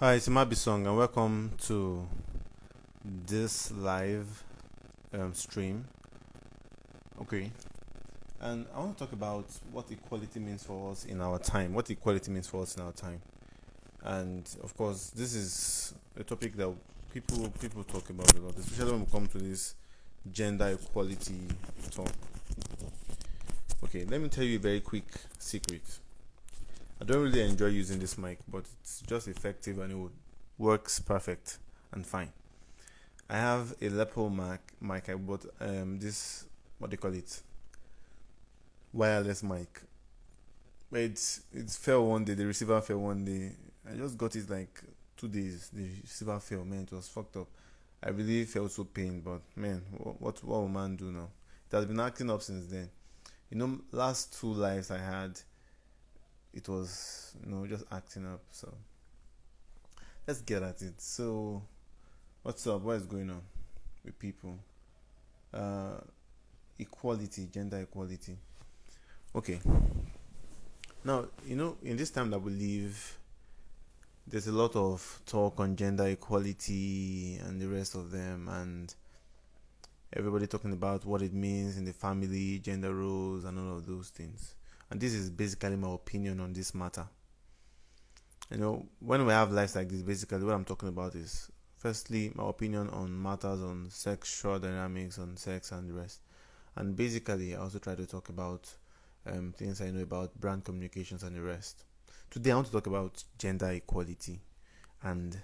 Hi, it's Song, and welcome to this live stream. Okay, and I want to talk about what equality means for us in our time. What equality means for us in our time, and of course, this is a topic that people talk about a lot, especially when we come to this gender equality talk. Okay, let me tell you a very quick secret. I don't really enjoy using this mic, but it's just effective and works perfect and fine. I have a lapel mic. I bought this, what do you call it, wireless mic. But it fell one day. The receiver fell one day. I just got it like 2 days. The receiver fell. Man, it was fucked up. I really felt so pain, but man, what will man do now? It has been acting up since then. Last two lives I had, it was just acting up. So let's get at it. So what's up? What is going on with people? Uh, Equality, gender equality. Okay. Now, in this time that we live, there's a lot of talk on gender equality and the rest of them, and everybody talking about what it means in the family, gender roles, and all of those things. And this is basically my opinion on this matter. When we have lives like this, basically what I'm talking about is, firstly, my opinion on matters on sexual dynamics, on sex and the rest. And basically, I also try to talk about things I know about brand communications and the rest. Today, I want to talk about gender equality and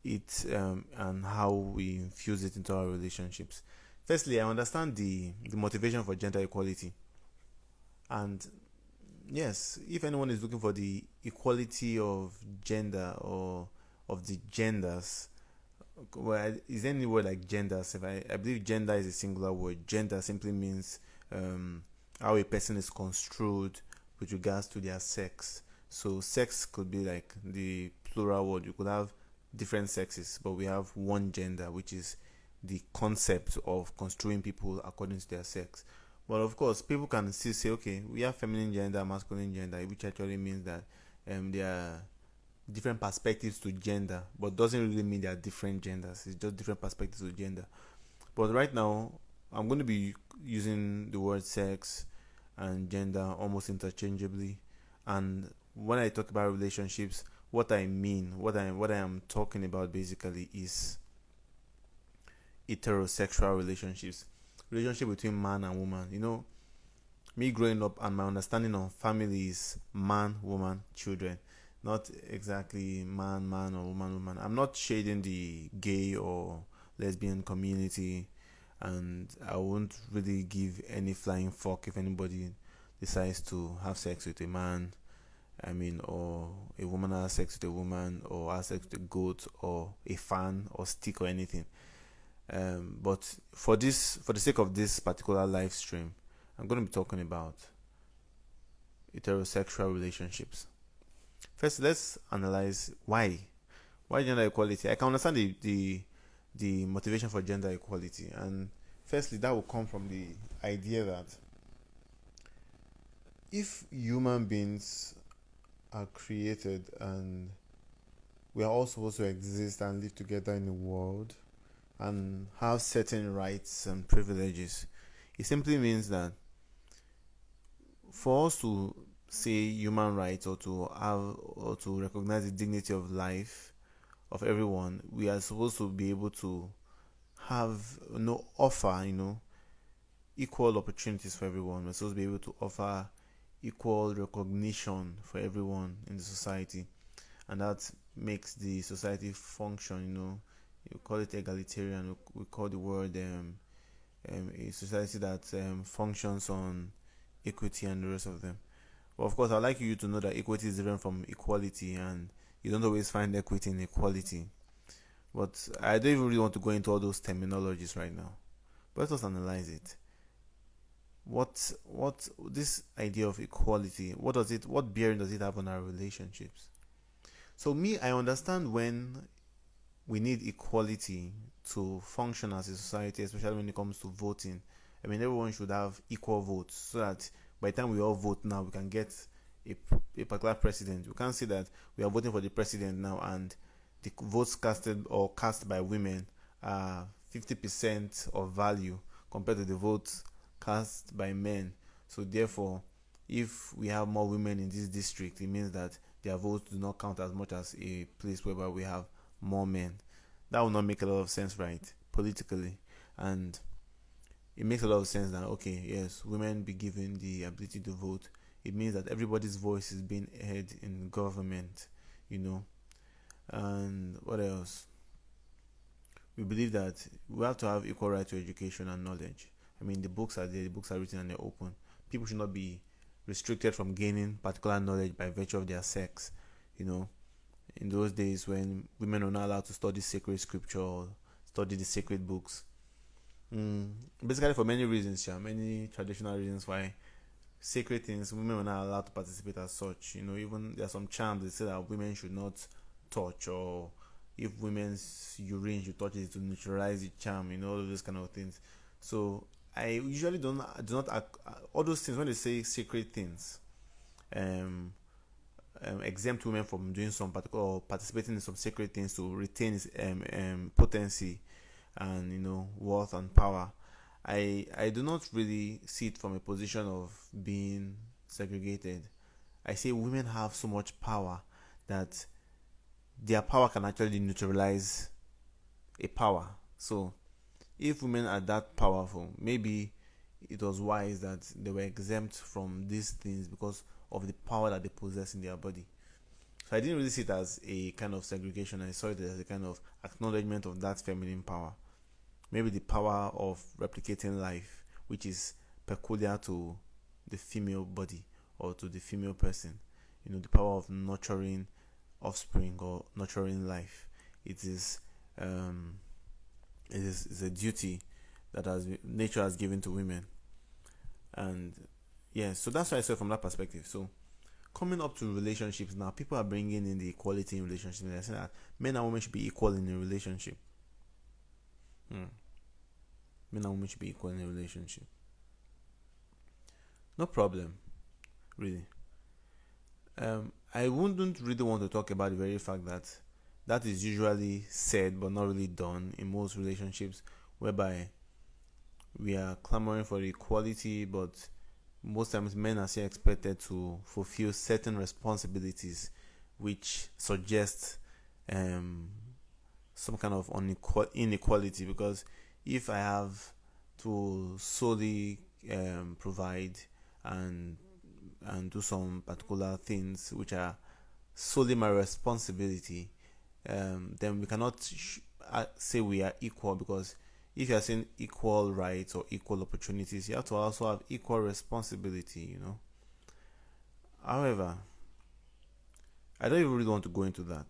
and how we infuse it into our relationships. Firstly, I understand the motivation for gender equality, and yes, if anyone is looking for the equality of gender or of the genders, well, is there any word like genders? If I believe gender is a singular word. Gender simply means how a person is construed with regards to their sex. So sex could be like the plural word. You could have different sexes, but we have one gender, which is the concept of construing people according to their sex. But of course, people can still say, okay, we have feminine gender, masculine gender, which actually means that there are different perspectives to gender, but doesn't really mean they are different genders. It's just different perspectives to gender. But right now, I'm going to be using the word sex and gender almost interchangeably. And when I talk about relationships, what I mean, what I am talking about basically is heterosexual relationships, relationship between man and woman. Me growing up and my understanding of family is man, woman, children, not exactly man, man, or woman, woman. I'm not shading the gay or lesbian community, and I won't really give any flying fuck if anybody decides to have sex with a man. Or a woman has sex with a woman, or has sex with a goat, or a fan, or stick, or anything. But for the sake of this particular live stream, I'm going to be talking about heterosexual relationships. First, let's analyze why gender equality. I can understand the motivation for gender equality, and firstly, that will come from the idea that if human beings are created and we are all supposed to exist and live together in the world and have certain rights and privileges, it simply means that for us to say human rights, or to recognize the dignity of life of everyone, we are supposed to be able to have offer equal opportunities for everyone. We're supposed to be able to offer equal recognition for everyone in the society, and that makes the society function. You call it egalitarian. We call the word a society that functions on equity and the rest of them. But of course, I'd like you to know that equity is different from equality, and you don't always find equity in equality. But I don't even really want to go into all those terminologies right now. But let us analyze it. What this idea of equality, what bearing does it have on our relationships? So I understand when we need equality to function as a society, especially when it comes to voting. Everyone should have equal votes, so that by the time we all vote now, we can get a, a particular president. We can't say that we are voting for the president now and the votes casted or cast by women are 50% of value compared to the votes cast by men. So therefore, if we have more women in this district, it means that their votes do not count as much as a place whereby we have more men. That will not make a lot of sense, right? Politically. And it makes a lot of sense that, okay, yes, women be given the ability to vote. It means that everybody's voice is being heard in government, you know. And what else? We believe that we have to have equal right to education and knowledge. I mean, the books are there, the books are written and they're open. People should not be restricted from gaining particular knowledge by virtue of their sex. You know, in those days when women were not allowed to study sacred scripture or study the sacred books. Basically, for many reasons, many traditional reasons why sacred things women were not allowed to participate as such. You know, even there are some charms that say that women should not touch, or if women's urine should touch it to neutralize the charm, you know, all those kind of things. So I usually do not all those things when they say sacred things, exempt women from doing some particular or participating in some sacred things to retain potency and, you know, worth and power. I do not really see it from a position of being segregated. I say women have so much power that their power can actually neutralize a power. So if women are that powerful, maybe it was wise that they were exempt from these things because of the power that they possess in their body. So I didn't really see it as a kind of segregation. I saw it as a kind of acknowledgement of that feminine power. Maybe the power of replicating life, which is peculiar to the female body or to the female person. You know, the power of nurturing offspring or nurturing life. It is a duty that nature has given to women. And yeah, so that's why I saw it from that perspective. So coming up to relationships now, people are bringing in the equality in relationships. They're saying that men and women should be equal in a relationship. Men and women should be equal in a relationship. No problem, really. I wouldn't really want to talk about the very fact that that is usually said but not really done in most relationships, whereby we are clamoring for equality, but most times men are still expected to fulfill certain responsibilities, which suggest some kind of inequality. Because if I have to solely provide and do some particular things which are solely my responsibility, then we cannot say we are equal, because if you are saying equal rights or equal opportunities, you have to also have equal responsibility, you know. However, I don't even really want to go into that.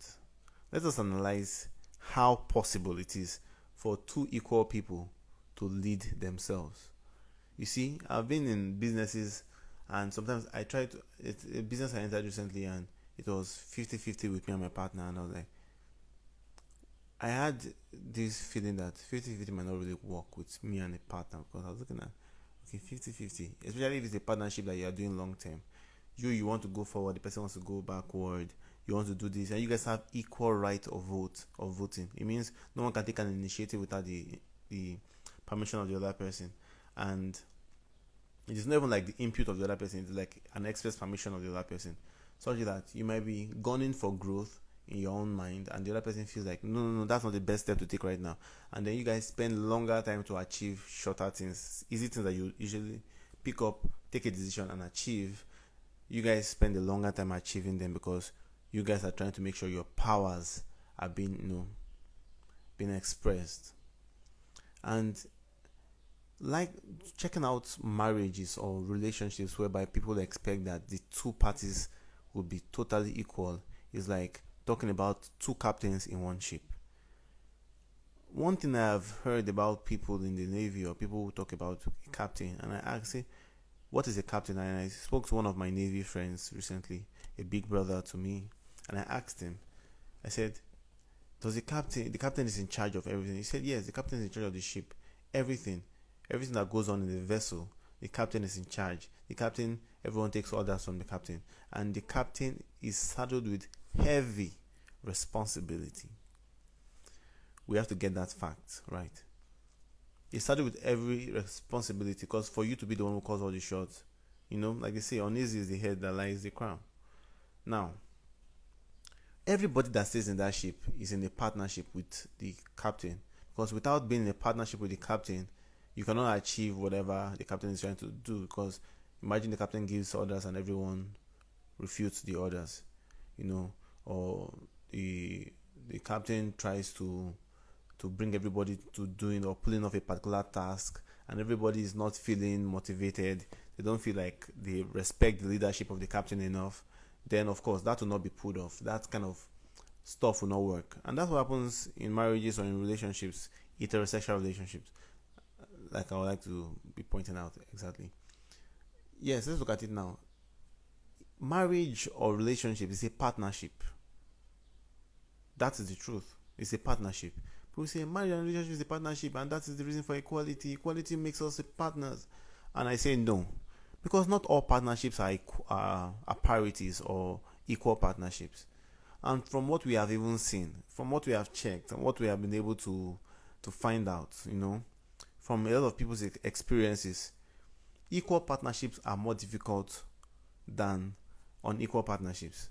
Let us analyze how possible it is for two equal people to lead themselves. You see, I've been in businesses, and sometimes I try to, it's a business I entered recently, and it was 50-50 with me and my partner, and I was like, I had this feeling that 50-50 might not really work with me and a partner, because I was looking at, okay, 50-50, especially if it's a partnership that you are doing long term. You want to go forward, the person wants to go backward, you want to do this, and you guys have equal right of voting. It means no one can take an initiative without the permission of the other person, and it is not even like the input of the other person, it's like an express permission of the other person, such that you might be gunning for growth in your own mind, and the other person feels like no, that's not the best step to take right now, and then you guys spend longer time to achieve shorter things, easy things that you usually pick up, take a decision and achieve. You guys spend a longer time achieving them because you guys are trying to make sure your powers are being expressed. And like checking out marriages or relationships whereby people expect that the two parties will be totally equal is like talking about two captains in one ship. One thing I've heard about people in the Navy, or people who talk about a captain, and I asked, what is a captain? And I spoke to one of my Navy friends recently, a big brother to me, and I asked him, I said, does the captain is in charge of everything? He said, yes, the captain is in charge of the ship. Everything that goes on in the vessel, the captain is in charge. The captain everyone takes orders from the captain, and the captain is saddled with heavy responsibility. We have to get that fact right. He started with every responsibility, because for you to be the one who calls all the shots, like they say, uneasy is the head that lies the crown. Now, everybody that stays in that ship is in a partnership with the captain, because without being in a partnership with the captain, you cannot achieve whatever the captain is trying to do. Because imagine the captain gives orders and everyone refutes the orders, or the captain tries to bring everybody to doing or pulling off a particular task, and everybody is not feeling motivated, they don't feel like they respect the leadership of the captain enough, then of course that will not be pulled off. That kind of stuff will not work. And that's what happens in marriages or in relationships, heterosexual relationships, like I would like to be pointing out. Exactly. Yes, let's look at it now. Marriage or relationship is a partnership. That is the truth. It's a partnership. People say marriage and relationship is a partnership, and that is the reason for equality. Equality makes us partners. And I say no, because not all partnerships are parities or equal partnerships. And from what we have even seen, from what we have checked, and what we have been able to find out, from a lot of people's experiences, equal partnerships are more difficult than unequal partnerships.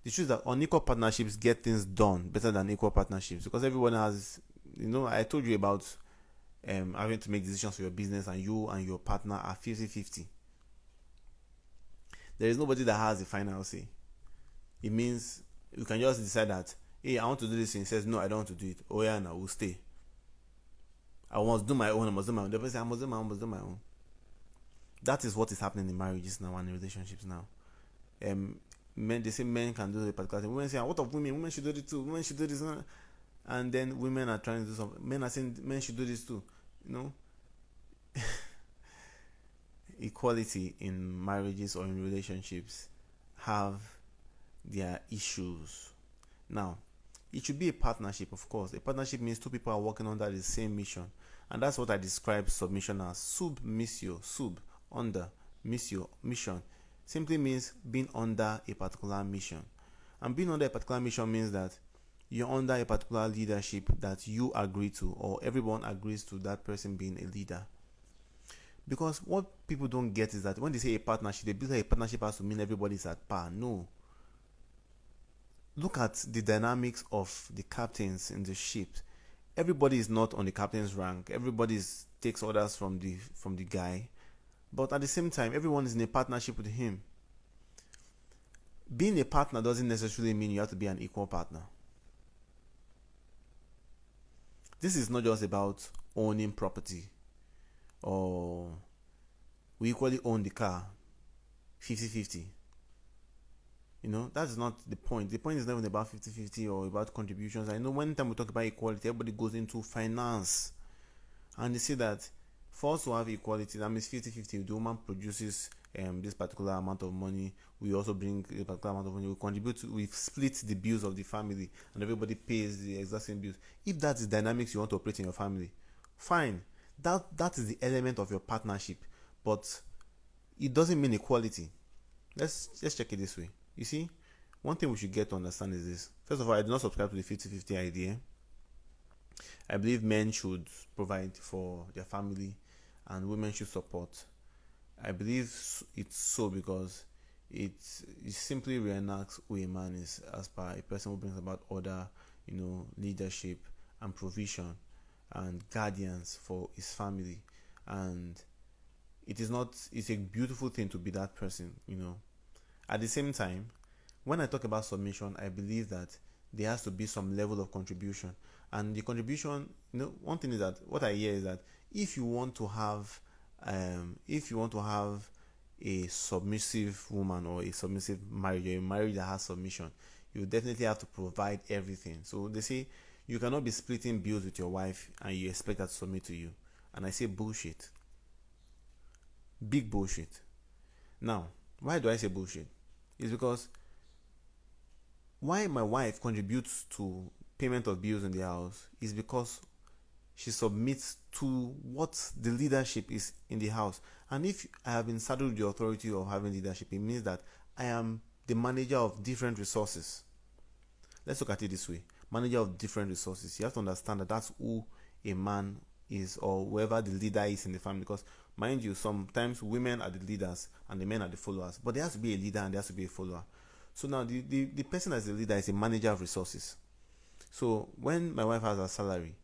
The truth is that unequal partnerships get things done better than equal partnerships, because everyone has, I told you about having to make decisions for your business, and you and your partner are 50-50. There is nobody that has the final say. It means you can just decide that, hey, I want to do this, and he says, no, I don't want to do it. Oh yeah, no, we'll stay. I must do my own, I must do my own. The person says, I must do my own, must do my own. That is what is happening in marriages now and in relationships now. Men, they say men can do a particular thing. Women say, what of women? Women should do it too. Women should do this. And then women are trying to do something. Men are saying men should do this too. Equality in marriages or in relationships have their issues. Now, it should be a partnership, of course. A partnership means two people are working under the same mission. And that's what I describe submission as. Sub missio, sub, under, missio, mission. Simply means being under a particular mission. And being under a particular mission means that you're under a particular leadership that you agree to, or everyone agrees to that person being a leader. Because what people don't get is that when they say a partnership, they believe that a partnership has to mean everybody's at par. No. Look at the dynamics of the captains in the ship. Everybody is not on the captain's rank. Everybody takes orders from the guy. But at the same time, everyone is in a partnership with him. Being a partner doesn't necessarily mean you have to be an equal partner. This is not just about owning property, or we equally own the car 50-50. That is not the point. The point is not even about 50-50 or about contributions. I know when time we talk about equality, everybody goes into finance, and they say that for us to have equality, that means 50-50. The woman produces this particular amount of money, we also bring a particular amount of money, we contribute, we split the bills of the family, and everybody pays the exact same bills. If that's the dynamics you want to operate in your family, fine. That is the element of your partnership, but it doesn't mean equality. Let's check it this way. You see, one thing we should get to understand is this. First of all, I do not subscribe to the 50-50 idea. I believe men should provide for their family and women should support. I believe it's so because it simply reenacts who a man is, as per a person who brings about order, leadership and provision and guardians for his family. And it's a beautiful thing to be that person. At the same time, when I talk about submission, I believe that there has to be some level of contribution. And the contribution, one thing is that what I hear is that if you want to have a submissive woman or a submissive marriage, or a marriage that has submission, you definitely have to provide everything. So they say you cannot be splitting bills with your wife and you expect her to submit to you. And I say bullshit. Big bullshit. Now, why do I say bullshit? It's because why my wife contributes to payment of bills in the house is because she submits to what the leadership is in the house. And if I have been saddled with the authority of having leadership, it means that I am the manager of different resources. Let's look at it this way: manager of different resources. You have to understand that that's who a man is, or whoever the leader is in the family. Because mind you, sometimes women are the leaders and the men are the followers, but there has to be a leader and there has to be a follower. So now the person as a leader is a manager of resources. So when my wife has a salary,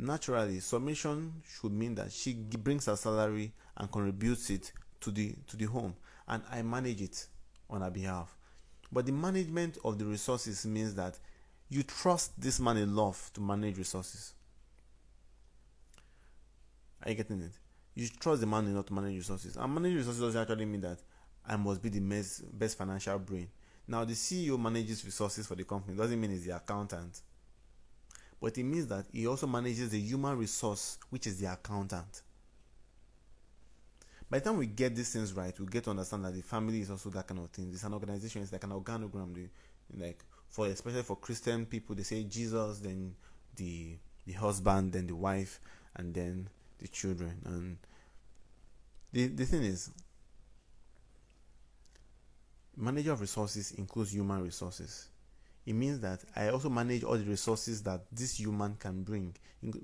naturally submission should mean that she brings her salary and contributes it to the home, and I manage it on her behalf. But the management of the resources means that you trust this man enough to manage resources. Are you getting it? You trust the man enough to manage resources. And manage resources doesn't actually mean that I must be the best financial brain. Now, the CEO manages resources for the company. It doesn't mean he's the accountant. But it means that he also manages the human resource, which is the accountant. By the time we get these things right, we get to understand that the family is also that kind of thing. It's an organization. It's like an organogram. Especially for Christian people, they say Jesus, then the husband, then the wife, and then the children. And the thing is, manager of resources includes human resources. It means that I also manage all the resources that this human can bring.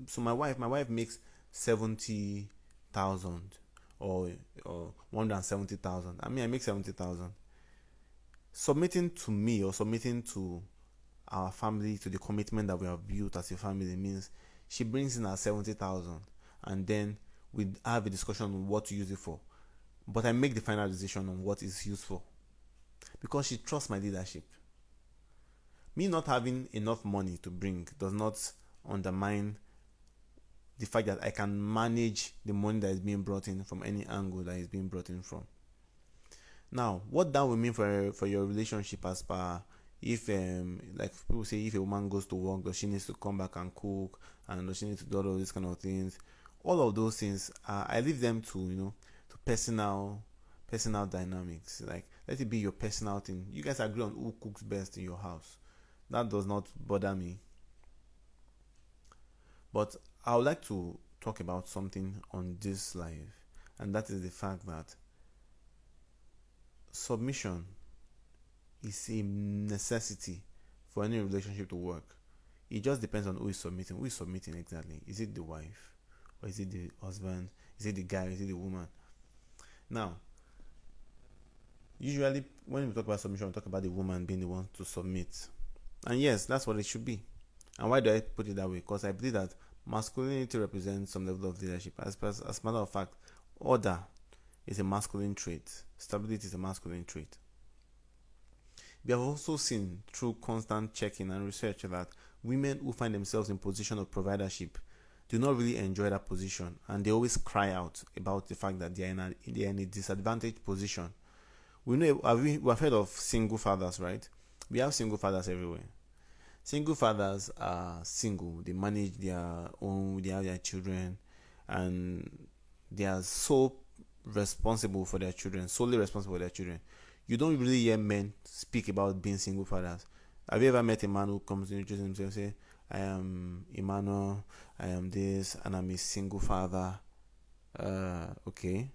So my wife makes 70,000 or 170,000. I mean, I make 70,000. Submitting to me or submitting to our family, to the commitment that we have built as a family, means she brings in her 70,000, and then we have a discussion on what to use it for. But I make the final decision on what is useful, because she trusts my leadership. Me not having enough money to bring does not undermine the fact that I can manage the money that is being brought in from any angle that is being brought in from. Now, what that will mean for your relationship, as per if like people say, if a woman goes to work, does she needs to come back and cook, and does she need to do all these kind of things? All of those things, I leave them to to personal dynamics. Like, let it be your personal thing. You guys agree on who cooks best in your house. That does not bother me. But I would like to talk about something on this live, and that is the fact that submission is a necessity for any relationship to work. It just depends on who is submitting. Who is submitting exactly? Is it the wife, or is it the husband? Is it the guy? Is it the woman? Now, usually when we talk about submission, we talk about the woman being the one to submit. And yes, that's what it should be. And why do I put it that way? Because I believe that masculinity represents some level of leadership. As a matter of fact, order is a masculine trait. Stability is a masculine trait. We have also seen through constant checking and research that women who find themselves in position of providership do not really enjoy that position, and they always cry out about the fact that they are in a disadvantaged position. We have heard of single fathers, right? We have single fathers everywhere. Single fathers are single. They manage their own, they have their children, and they are solely responsible for their children. You don't really hear men speak about being single fathers. Have you ever met a man who comes to introduce himself and say, I am Emmanuel, I am this, and I'm a single father? Okay.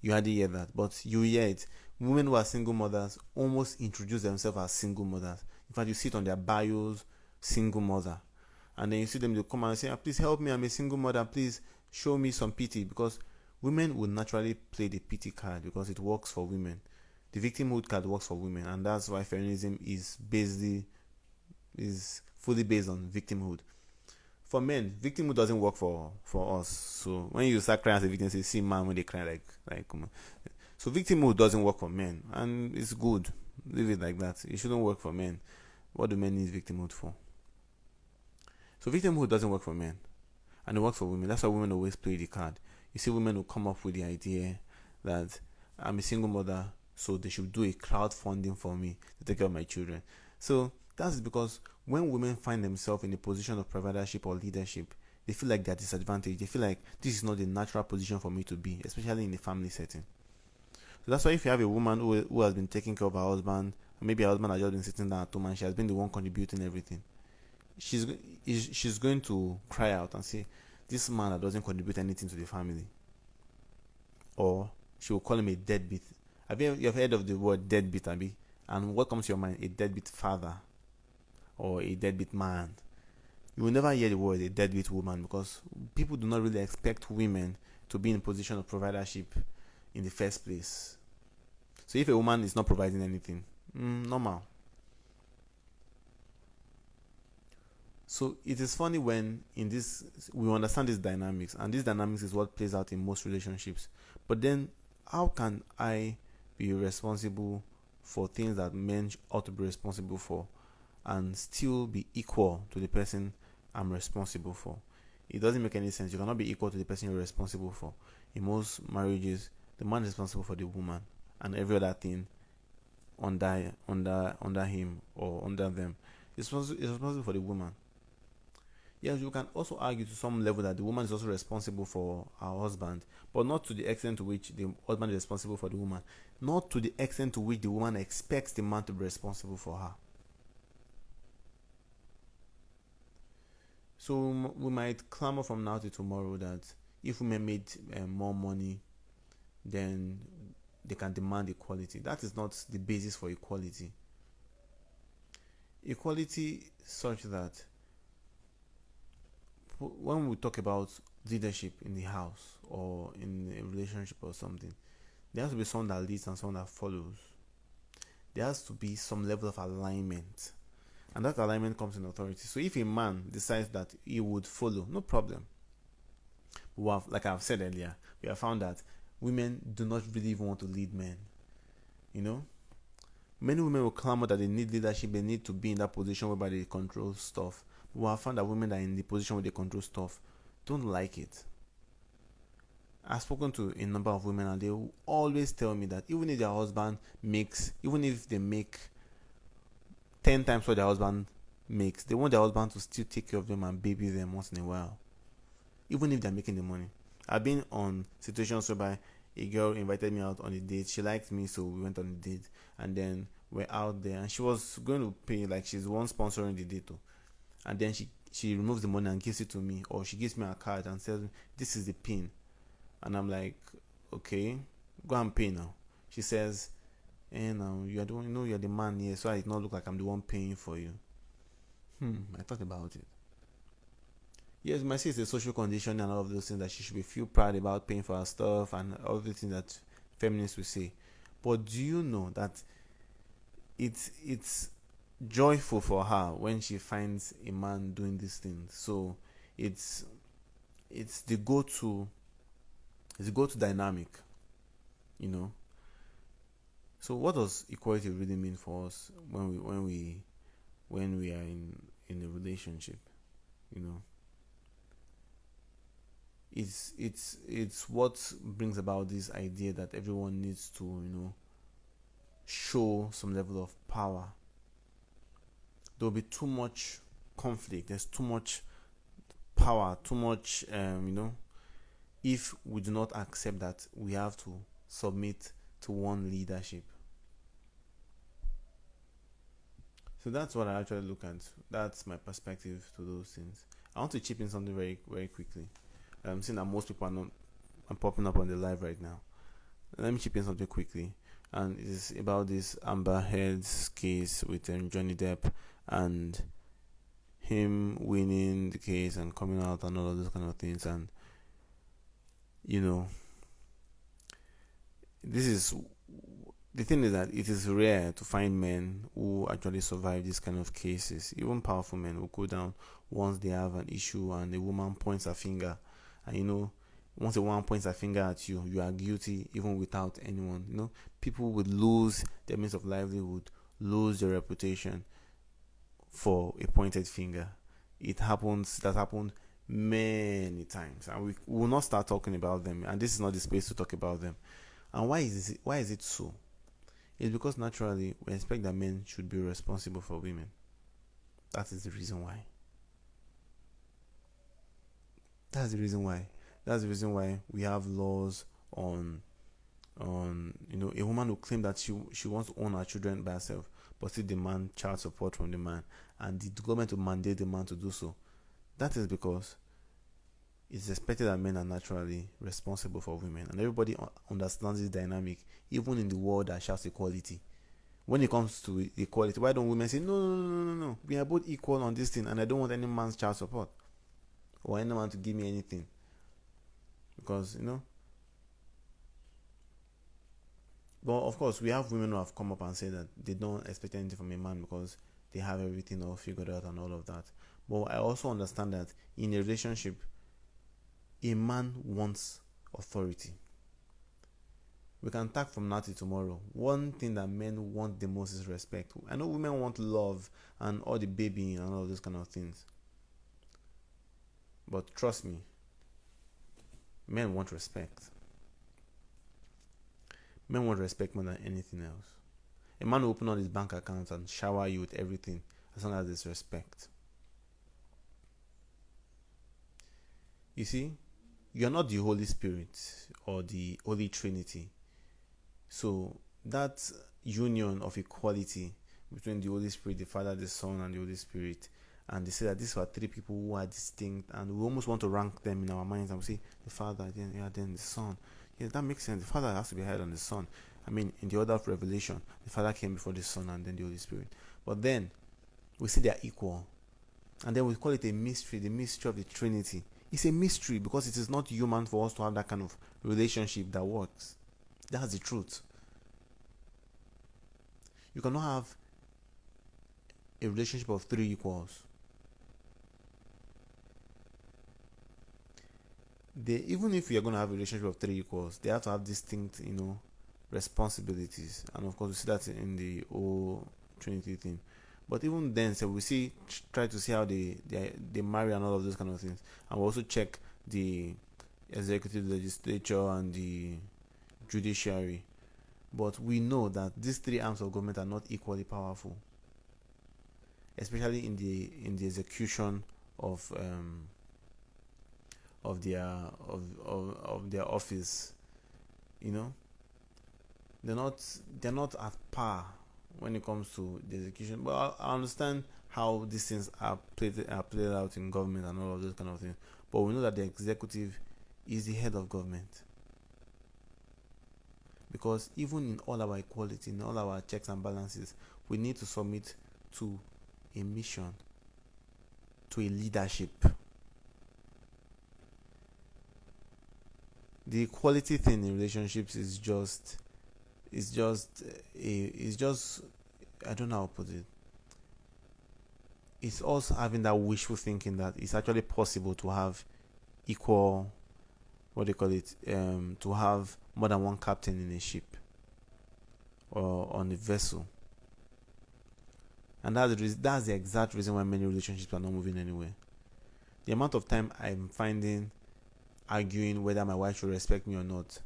You hardly hear that, but you hear it. Women who are single mothers almost introduce themselves as single mothers. In fact, you see it on their bios, single mother. And then you see them, they come and say, please help me, I'm a single mother, please show me some pity. Because women will naturally play the pity card because it works for women. The victimhood card works for women, and that's why feminism is fully based on victimhood. For men, victimhood doesn't work for us. So when you start crying as a victim, you see man when they cry like come on. So victimhood doesn't work for men, and it's good. Leave it like that. It shouldn't work for men. What do men need victimhood for? So victimhood doesn't work for men, and it works for women. That's why women always play the card. You see women who come up with the idea that I'm a single mother, so they should do a crowdfunding for me to take care of my children. So that's because when women find themselves in a position of providership or leadership, they feel like they're disadvantaged. They feel like this is not the natural position for me to be, especially in a family setting. So that's why if you have a woman who has been taking care of her husband, maybe her husband has just been sitting down at home and she has been the one contributing everything, she's she's going to cry out and say, "This man that doesn't contribute anything to the family," or she will call him a deadbeat. You've heard of the word deadbeat, Abi? And what comes to your mind? A deadbeat father or a deadbeat man. You will never hear the word a deadbeat woman because people do not really expect women to be in a position of providership in the first place. So if a woman is not providing anything, normal. So it is funny when in this we understand these dynamics, and this dynamics is what plays out in most relationships. But then, how can I be responsible for things that men ought to be responsible for, and still be equal to the person I'm responsible for? It doesn't make any sense. You cannot be equal to the person you're responsible for. In most marriages, the man is responsible for the woman, and every other thing under him or under them is responsible for the woman. Yes, you can also argue to some level that the woman is also responsible for her husband, but not to the extent to which the husband is responsible for the woman, not to the extent to which the woman expects the man to be responsible for her. So we might clamor from now to tomorrow that if women made more money, then they can demand equality. That is not the basis for equality. Equality such that when we talk about leadership in the house or in a relationship or something, there has to be someone that leads and someone that follows. There has to be some level of alignment, and that alignment comes in authority. So if a man decides that he would follow, no problem. Like I've said earlier, we have found that women do not really even want to lead men. Many women will clamor that they need leadership, they need to be in that position whereby they control stuff. We have found that women that are in the position where they control stuff don't like it. I've spoken to a number of women and they will always tell me that even if their husband even if they make 10 times what their husband makes, they want their husband to still take care of them and baby them once in a while, even if they're making the money. I've been on situations whereby a girl invited me out on a date. She liked me, so we went on a date, and then we're out there, and she was going to pay, like she's the one sponsoring the date, and then she removes the money and gives it to me, or she gives me a card and says, "This is the pin," and I'm like, "Okay, go and pay now." She says, now you are the one, you're the man here, so I did not look like I'm the one paying for you. I thought about it. Yes, my say it's a social condition and all of those things that she should be feel proud about paying for her stuff and all the things that feminists will say. But do you know that it's joyful for her when she finds a man doing these things? So it's the go-to dynamic, you know. So what does equality really mean for us when we are in a relationship, you know? It's what brings about this idea that everyone needs to, show some level of power. There will be too much conflict. There's too much power, too much, if we do not accept that we have to submit to one leadership. So that's what I actually look at. That's my perspective to those things. I want to chip in something very, very quickly. I'm seeing that most people are popping up on the live right now. Let me chip in something quickly. And it is about this Amber Heard's case with Johnny Depp and him winning the case and coming out and all of those kind of things. And, this is the thing is that it is rare to find men who actually survive these kind of cases. Even powerful men will go down once they have an issue and a woman points a finger. And once a woman points a finger at you, you are guilty even without anyone. People would lose their means of livelihood, lose their reputation for a pointed finger. That happened many times, and we will not start talking about them. And this is not the space to talk about them. And why is it so? It's because naturally we expect that men should be responsible for women. That is the reason why. That's the reason why we have laws on a woman who claim that she wants to own her children by herself, but still demand child support from the man, and the government will mandate the man to do so. That is because it's expected that men are naturally responsible for women, and everybody understands this dynamic, even in the world that shouts equality. When it comes to equality, why don't women say, no, no, no, no, no, no, we are both equal on this thing, and I don't want any man's child support or any man to give me anything? Because, but of course, we have women who have come up and said that they don't expect anything from a man because they have everything all figured out and all of that. But I also understand that in a relationship, a man wants authority. We can talk from now to tomorrow. One thing that men want the most is respect. I know women want love and all the babying and all those kind of things. But trust me, men want respect. Men want respect more than anything else. A man will open all his bank accounts and shower you with everything as long as there's respect. You see, you're not the Holy Spirit or the Holy Trinity. So that union of equality between the Holy Spirit, the Father, the Son, and the Holy Spirit, and they say that these were three people who are distinct, and we almost want to rank them in our minds, and we say the Father, then the Son. Yes, that makes sense. The Father has to be higher than the Son. I mean, in the order of revelation, the Father came before the Son and then the Holy Spirit. But then we see they are equal, and then we call it a mystery, the mystery of the Trinity. It's a mystery because it is not human for us to have that kind of relationship that works. That's the truth. You cannot have a relationship of three equals. Even if you're going to have a relationship of three equals, they have to have distinct, responsibilities. And of course, we see that in the whole Trinity thing. But even then, so we try to see how they marry and all of those kind of things. And we also check the executive, legislature, and the judiciary. But we know that these three arms of government are not equally powerful, especially in the execution of their office. They're not at par when it comes to the execution. But I understand how these things are played out in government and all of those kind of things. But we know that the executive is the head of government. Because even in all our equality, in all our checks and balances, we need to submit to a mission, to a leadership. The equality thing in relationships is just I don't know how to put it. It's also having that wishful thinking that it's actually possible to have equal, to have more than one captain in a ship or on a vessel. And that's the exact reason why many relationships are not moving anywhere. The amount of time I'm finding arguing whether my wife should respect me or not,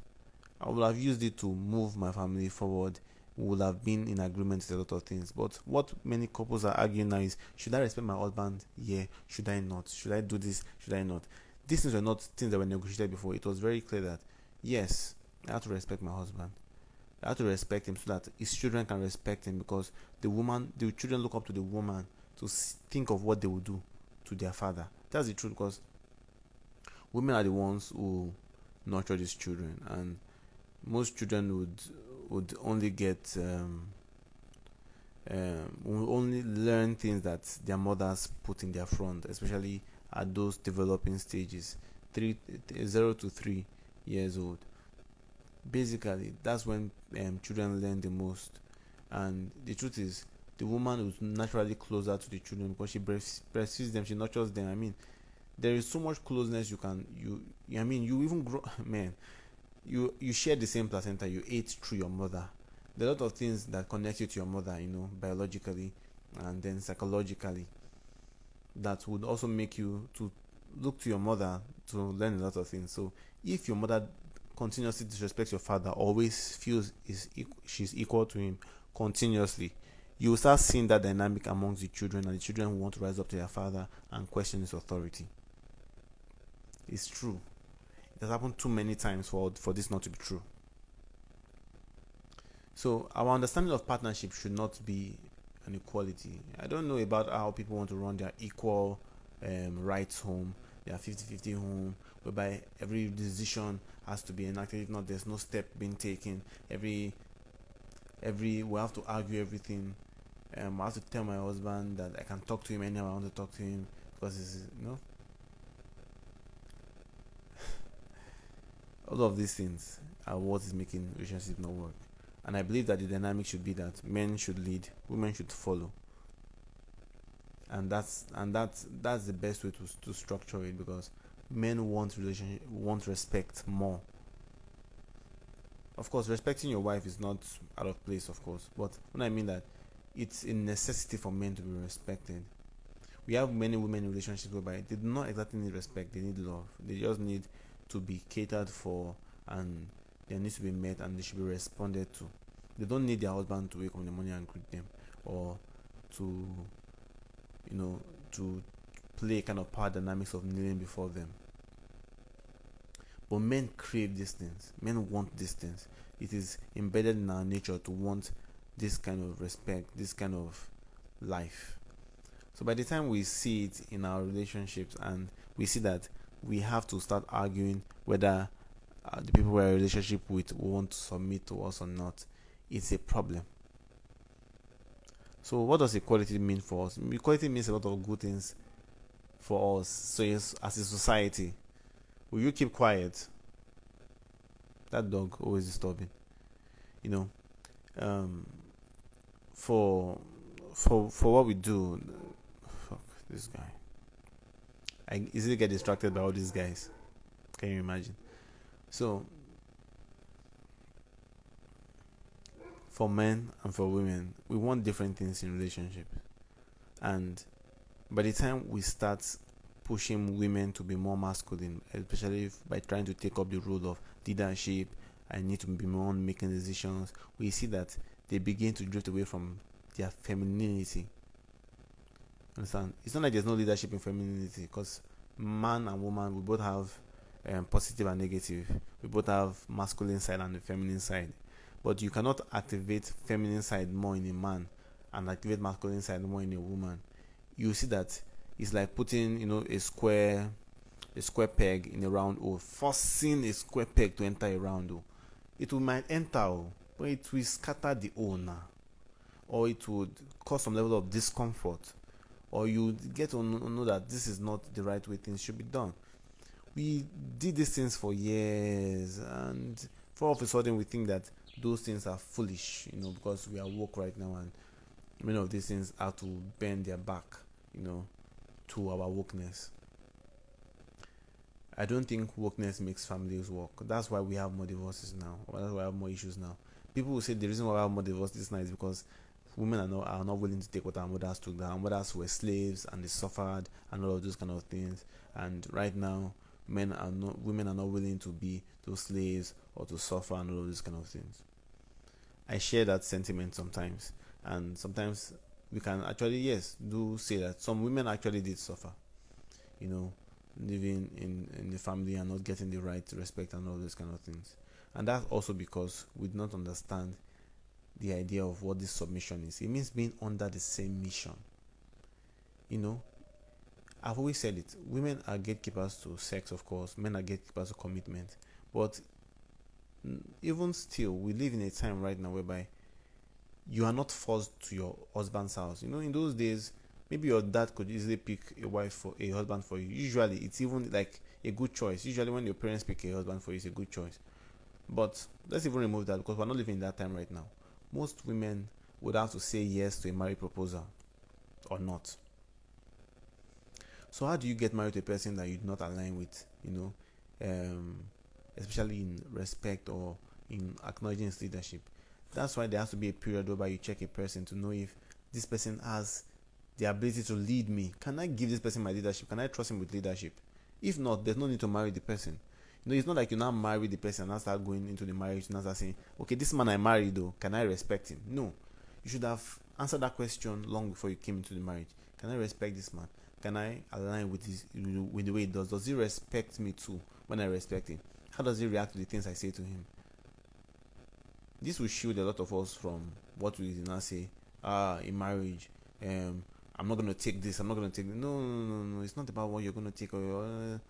I would have used it to move my family forward. We would have been in agreement with a lot of things. But what many couples are arguing now is, should I respect my husband? Yeah. Should I not? Should I do this? Should I not? These things were not things that were negotiated before. It was very clear that, yes, I have to respect my husband. I have to respect him so that his children can respect him, because the children look up to the woman to think of what they will do to their father. That's the truth, because women are the ones who nurture these children, and most children would only get will only learn things that their mothers put in their front, especially at those developing stages, 0 to 3 years old. Basically, that's when children learn the most. And the truth is, the woman is naturally closer to the children because she breastfeeds them, she nurtures them. I mean, there is so much closeness you even grow, man. You share the same placenta, you ate through your mother. There are a lot of things that connect you to your mother, biologically and then psychologically, that would also make you to look to your mother to learn a lot of things. So if your mother continuously disrespects your father, always feels she's equal to him continuously, you will start seeing that dynamic amongst the children, and the children will want to rise up to their father and question his authority. It's true. It has happened too many times for this not to be true. So our understanding of partnership should not be and equality. I don't know about how people want to run their equal rights home, their 50-50 home, whereby every decision has to be enacted. If not, there's no step being taken. Every we have to argue everything. I have to tell my husband that I can talk to him anyhow I want to talk to him because all of these things are what is making relationships not work. And I believe that the dynamic should be that men should lead, women should follow. And that's the best way to structure it, because men want respect more. Of course, respecting your wife is not out of place, of course, but when I mean that, it's a necessity for men to be respected. We have many women in relationships whereby they do not exactly need respect, they need love. They just need to be catered for, and their needs to be met, and they should be responded to. They don't need their husband to wake up in the morning and greet them, or to to play kind of power dynamics of kneeling before them. But men crave these things. Men want these things. It is embedded in our nature to want this kind of respect, this kind of life. So by the time we see it in our relationships, and we see that we have to start arguing whether the people we're in a relationship with want to submit to us or not, it's a problem. So what does equality mean for us? Equality means a lot of good things for us. So yes, as a society, will you keep quiet? That dog always disturbing. For what we do. Fuck this guy. I easily get distracted by all these guys. Can you imagine? So for men and for women, we want different things in relationships. And by the time we start pushing women to be more masculine, especially by trying to take up the role of leadership, I need to be more on making decisions, we see that they begin to drift away from their femininity. Understand? It's not like there's no leadership in femininity, because man and woman, we both have positive and negative. We both have masculine side and the feminine side. But you cannot activate feminine side more in a man and activate masculine side more in a woman. You see that it's like putting, a square peg in a round hole, forcing a square peg to enter a round hole. It might enter, but it will scatter the hole now, or it would cause some level of discomfort, or you get to know that this is not the right way things should be done. We did these things for years, and all of a sudden we think that those things are foolish, because we are woke right now, and many of these things have to bend their back, to our wokeness. I don't think wokeness makes families work. That's why we have more divorces now. That's why we have more issues now. People will say the reason why we have more divorces now is because women are not willing to take what our mothers took. Our mothers were slaves and they suffered and all of those kind of things. And right now, women are not willing to be those slaves or to suffer and all of those kind of things. I share that sentiment sometimes, and sometimes we can actually do say that some women actually did suffer, living in the family and not getting the right respect and all those kind of things. And that's also because we do not understand the idea of what this submission is. It means being under the same mission. I've always said it. Women are gatekeepers to sex, of course. Men are gatekeepers to commitment. But even still, we live in a time right now whereby you are not forced to your husband's house. In those days, maybe your dad could easily pick a husband for you. Usually, it's even like a good choice. Usually, when your parents pick a husband for you, it's a good choice. But let's even remove that, because we're not living in that time right now. Most women would have to say yes to a marriage proposal or not. So how do you get married to a person that you do not align with? Especially in respect or in acknowledging his leadership. That's why there has to be a period whereby you check a person to know if this person has the ability to lead me. Can I give this person my leadership? Can I trust him with leadership? If not, there's no need to marry the person. It's not like you now marry the person and now start going into the marriage and now start saying, okay, this man I married though, can I respect him? No. You should have answered that question long before you came into the marriage. Can I respect this man? Can I align with the way he does? Does he respect me too when I respect him? How does he react to the things I say to him? This will shield a lot of us from what we now say in marriage, I'm not gonna take this, I'm not gonna take this. No, no, no, no. It's not about what you're gonna take, or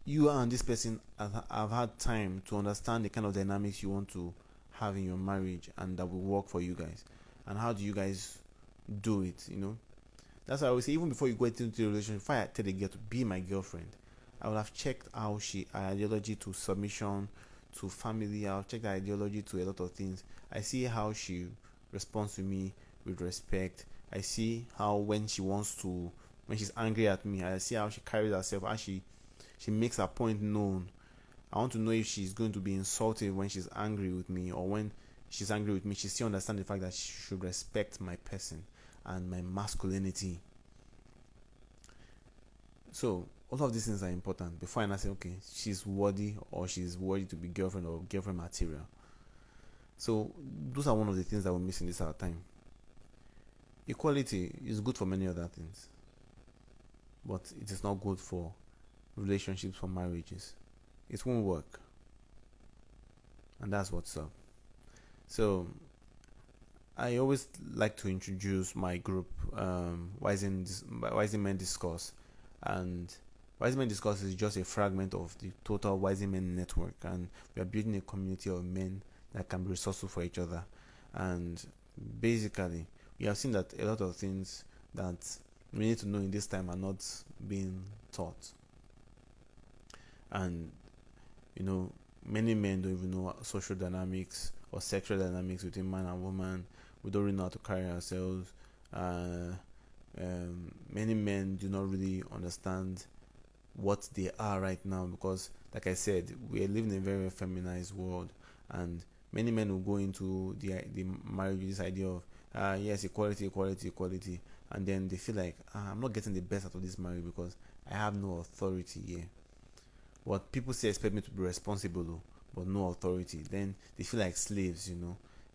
you and this person have had time to understand the kind of dynamics you want to have in your marriage and that will work for you guys. And how do you guys do it? That's why I always say, even before you go into the relationship, if I tell a girl to be my girlfriend, I would have checked how her ideology to submission, to family. I'll check the ideology to a lot of things. I see how she responds to me with respect. I see how when she's angry at me, I see how she carries herself, how she makes her point known. I want to know if she's going to be insulted when she's angry with me, or when she's angry with me, she still understands the fact that she should respect my person and my masculinity. So all of these things are important before I say, okay, she's worthy, or she's worthy to be girlfriend or girlfriend material. So those are one of the things that we miss in this our time. Equality is good for many other things, but it is not good for relationships, for marriages. It won't work, and that's what's up. So I always like to introduce my group, Wising Men Discuss, and Wising Men Discuss is just a fragment of the total Wising Men network, and we are building a community of men that can be resourceful for each other. And basically, we have seen that a lot of things that we need to know in this time are not being taught, and many men don't even know social dynamics or sexual dynamics between man and woman. We don't really know how to carry ourselves. Many men do not really understand what they are right now, because, like I said, we are living in a very feminized world, and many men will go into the marriage with this idea of yes, equality, equality, equality, and then they feel like I'm not getting the best out of this marriage because I have no authority here. What people say expect me to be responsible, but no authority. Then they feel like slaves.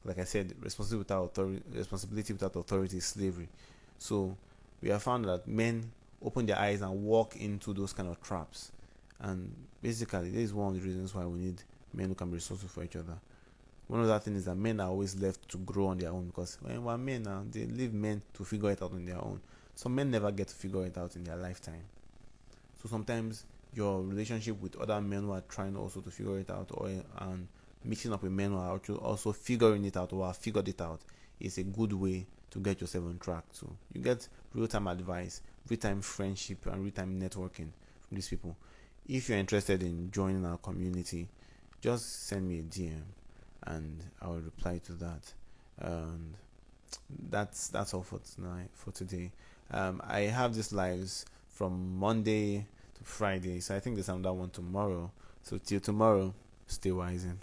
Like I said, responsibility without authority is slavery. So we have found that men open their eyes and walk into those kind of traps. And basically, this is one of the reasons why we need men who can be resourceful for each other. One of the things is that men are always left to grow on their own, because when we're men now, they leave men to figure it out on their own. Some men never get to figure it out in their lifetime. So sometimes your relationship with other men who are trying also to figure it out, and mixing up with men who are also figuring it out or have figured it out, is a good way to get yourself on track. So you get real-time advice, real-time friendship, and real-time networking from these people. If you're interested in joining our community, just send me a DM and I will reply to that. And that's all for tonight, for today. I have these lives from Monday to Friday, so I think there's another one tomorrow. So till tomorrow, stay wising.